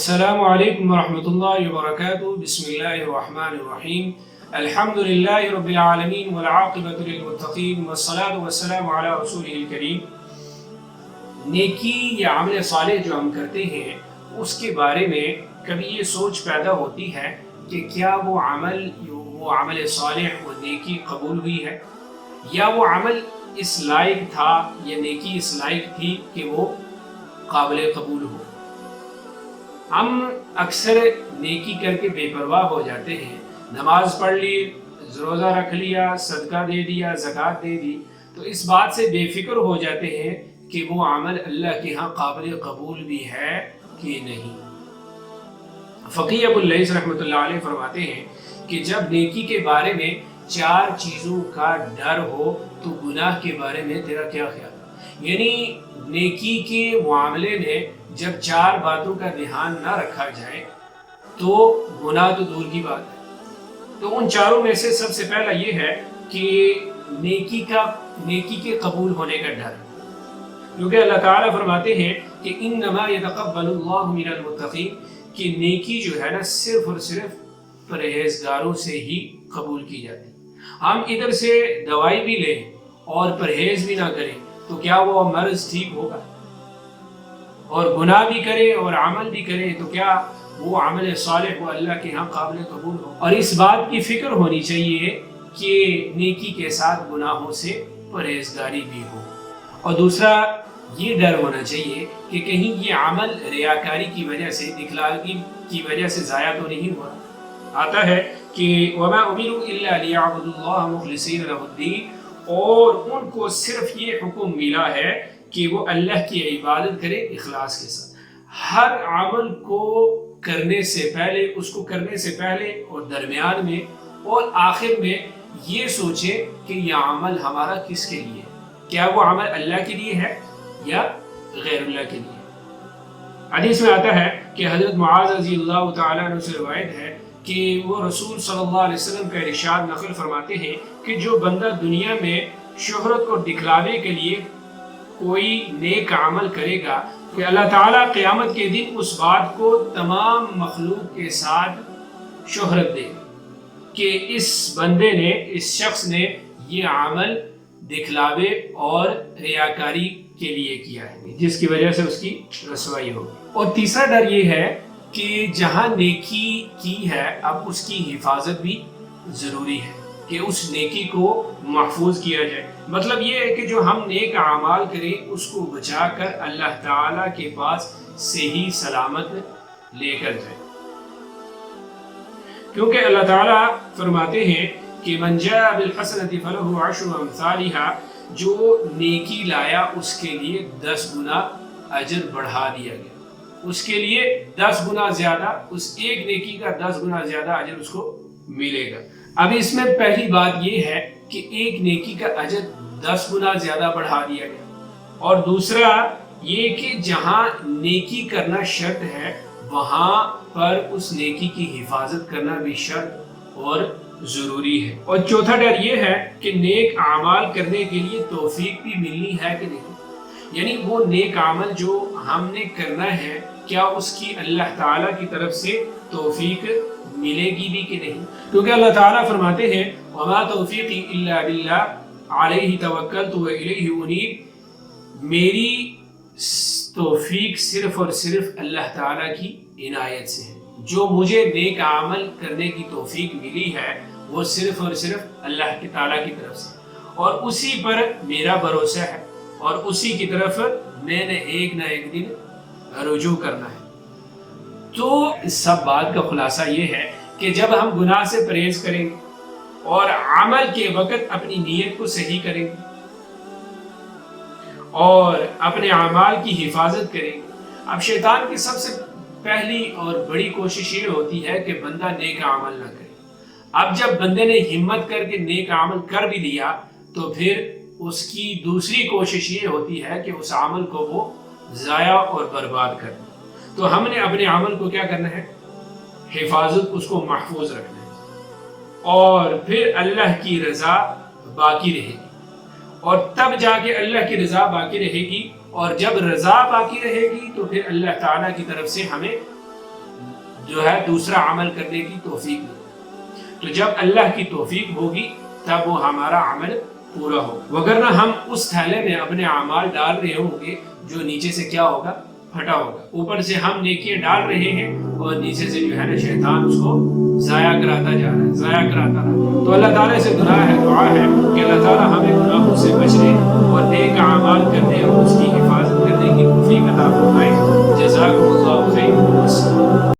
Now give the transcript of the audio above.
السلام علیکم ورحمۃ اللہ وبرکاتہ۔ بسم اللہ الرحمن الرحیم۔ الحمد للہ رب العالمین والعاقبۃ للمتقین والصلاة والسلام علی رسولہ الکریم۔ نیکی یا عمل صالح جو ہم کرتے ہیں اس کے بارے میں کبھی یہ سوچ پیدا ہوتی ہے کہ کیا وہ عمل صالح وہ نیکی قبول ہوئی ہے، یا وہ عمل اس لائق تھا یا نیکی اس لائق تھی کہ وہ قابل قبول ہو۔ ہم اکثر نیکی کر کے بے پرواہ ہو جاتے ہیں، نماز پڑھ لی، روزہ رکھ لیا، صدقہ دے دیا، زکوٰۃ دے دی، تو اس بات سے بے فکر ہو جاتے ہیں کہ وہ عمل اللہ کے ہاں قابل قبول بھی ہے کہ نہیں۔ فقی ابو اللیث رحمۃ اللہ علیہ فرماتے ہیں کہ جب نیکی کے بارے میں 4 چیزوں کا ڈر ہو تو گناہ کے بارے میں تیرا کیا خیال؟ یعنی نیکی کے معاملے میں جب 4 باتوں کا دھیان نہ رکھا جائے تو گناہ تو دور کی بات ہے۔ تو ان 4 میں سے سب سے پہلا یہ ہے کہ نیکی کے قبول ہونے کا ڈر، کیونکہ اللہ تعالیٰ فرماتے ہیں کہ انما یتقبل اللہ من المتقین، کہ نیکی جو ہے نا صرف اور صرف پرہیزگاروں سے ہی قبول کی جاتی۔ ہم ادھر سے دوائی بھی لیں اور پرہیز بھی نہ کریں تو کیا وہ مرض ٹھیک ہوگا؟ اور گناہ بھی کرے اور عمل بھی کرے تو کیا وہ عمل صالح وہ اللہ کے ہاں قابل قبول ہو؟ اور اس بات کی فکر ہونی چاہیے کہ نیکی کے ساتھ گناہوں سے پرہیزگاری بھی ہو۔ اور دوسرا یہ ڈر ہونا چاہیے کہ کہیں یہ عمل ریاکاری کی وجہ سے، دکھلاوی کی وجہ سے ضائع تو نہیں ہوا۔ آتا ہے کہ وَمَا أُمِرُوا إِلَّا لِيَعْبُدُوا اللَّهَ مُخْلِصِينَ لَهُ الدِّينَ، اور ان کو صرف یہ حکم ملا ہے کہ وہ اللہ کی عبادت کرے اخلاص کے ساتھ۔ ہر عمل کو کرنے سے پہلے اور درمیان میں اور آخر میں یہ سوچے کہ یہ عمل ہمارا کس کے لیے ہے، کیا وہ عمل اللہ کے لیے ہے یا غیر اللہ کے لیے۔ حدیث میں آتا ہے کہ حضرت معاذ رضی اللہ تعالیٰ عنہ سے روایت ہے کہ وہ رسول صلی اللہ علیہ وسلم کا ارشاد نقل فرماتے ہیں کہ جو بندہ دنیا میں شہرت اور دکھلاوے کے لیے کوئی نیک عمل کرے گا کہ اللہ تعالیٰ قیامت کے دن اس بات کو تمام مخلوق کے ساتھ شہرت دے کہ اس بندے نے، اس شخص نے یہ عمل دکھلاوے اور ریاکاری کے لیے کیا ہے، جس کی وجہ سے اس کی رسوائی ہوگی۔ اور تیسرا ڈر یہ ہے کہ جہاں نیکی کی ہے اب اس کی حفاظت بھی ضروری ہے کہ اس نیکی کو محفوظ کیا جائے۔ مطلب یہ ہے کہ جو ہم نیک اعمال کریں اس کو بچا کر اللہ تعالیٰ کے پاس صحیح سلامت لے کر جائیں، کیونکہ اللہ تعالیٰ فرماتے ہیں کہ من جاء بالحسنۃ فلہ عشر امثالها، جو نیکی لایا اس کے لیے 10 گنا اجر بڑھا دیا گیا، اس کے لیے 10 گنا زیادہ، اس ایک نیکی کا 10 گنا زیادہ اجر اس کو ملے گا۔ اب اس میں پہلی بات یہ ہے کہ ایک نیکی کا اجر 10 گنا زیادہ بڑھا دیا گیا، اور دوسرا یہ کہ جہاں نیکی کرنا شرط ہے وہاں پر اس نیکی کی حفاظت کرنا بھی شرط اور ضروری ہے۔ اور چوتھا ڈر یہ ہے کہ نیک اعمال کرنے کے لیے توفیق بھی ملنی ہے کہ نہیں، یعنی وہ نیک عمل جو ہم نے کرنا ہے کیا اس کی اللہ تعالیٰ کی طرف سے توفیق ملے گی بھی کہ نہیں، کیونکہ اللہ تعالیٰ فرماتے ہیں وَمَا تَوْفِيقِي إِلَّا بِاللَّهِ عَلَيْهِ تَوَكَّلْتُ وَإِلَيْهِ أُنِيبُ، میری توفیق صرف اور صرف اللہ تعالیٰ کی عنایت سے ہے۔ جو مجھے نیک عمل کرنے کی توفیق ملی ہے وہ صرف اور صرف اللہ کی تعالیٰ کی طرف سے، اور اسی پر میرا بھروسہ ہے اور اسی کی طرف میں نے ایک نہ ایک دن رجوع کرنا ہے۔ تو اس سب بات کا خلاصہ یہ ہے کہ جب ہم گناہ سے پرہیز کریں گے اور عمل کے وقت اپنی نیت کو صحیح کریں گے اور اپنے اعمال کی حفاظت کریں گے۔ اب شیطان کی سب سے پہلی اور بڑی کوشش یہ ہوتی ہے کہ بندہ نیک عمل نہ کرے۔ اب جب بندے نے ہمت کر کے نیک عمل کر بھی دیا تو پھر اس کی دوسری کوشش یہ ہوتی ہے کہ اس عمل کو وہ ضائع اور برباد کر دے۔ تو ہم نے اپنے عمل کو کیا کرنا ہے؟ حفاظت، اس کو محفوظ رکھنا ہے، اور پھر اللہ کی رضا باقی رہے گی، اور تب جا کے اللہ کی رضا باقی رہے گی، اور جب رضا باقی رہے گی تو پھر اللہ تعالیٰ کی طرف سے ہمیں جو ہے دوسرا عمل کرنے کی توفیق نہیں۔ تو جب اللہ کی توفیق ہوگی تب وہ ہمارا عمل پورا ہوگا، وگرنہ ہم اس تھیلے میں اپنے اعمال ڈال رہے ہوں گے جو نیچے سے کیا ہوگا، پھٹا ہوگا۔ اوپر سے ہم نیکیاں ڈال رہے ہیں اور نیچے سے جو ہے نا شیطان اس کو ضائع کراتا جا رہا ہے، ضائع کراتا رہا ہے۔ تو اللہ تعالیٰ سے دعا ہے کہ اللہ تعالیٰ ہمیں گناہوں سے بچنے اور نیک اعمال کرنے اور اس کی حفاظت کرنے کی توفیق عطا فرمائے۔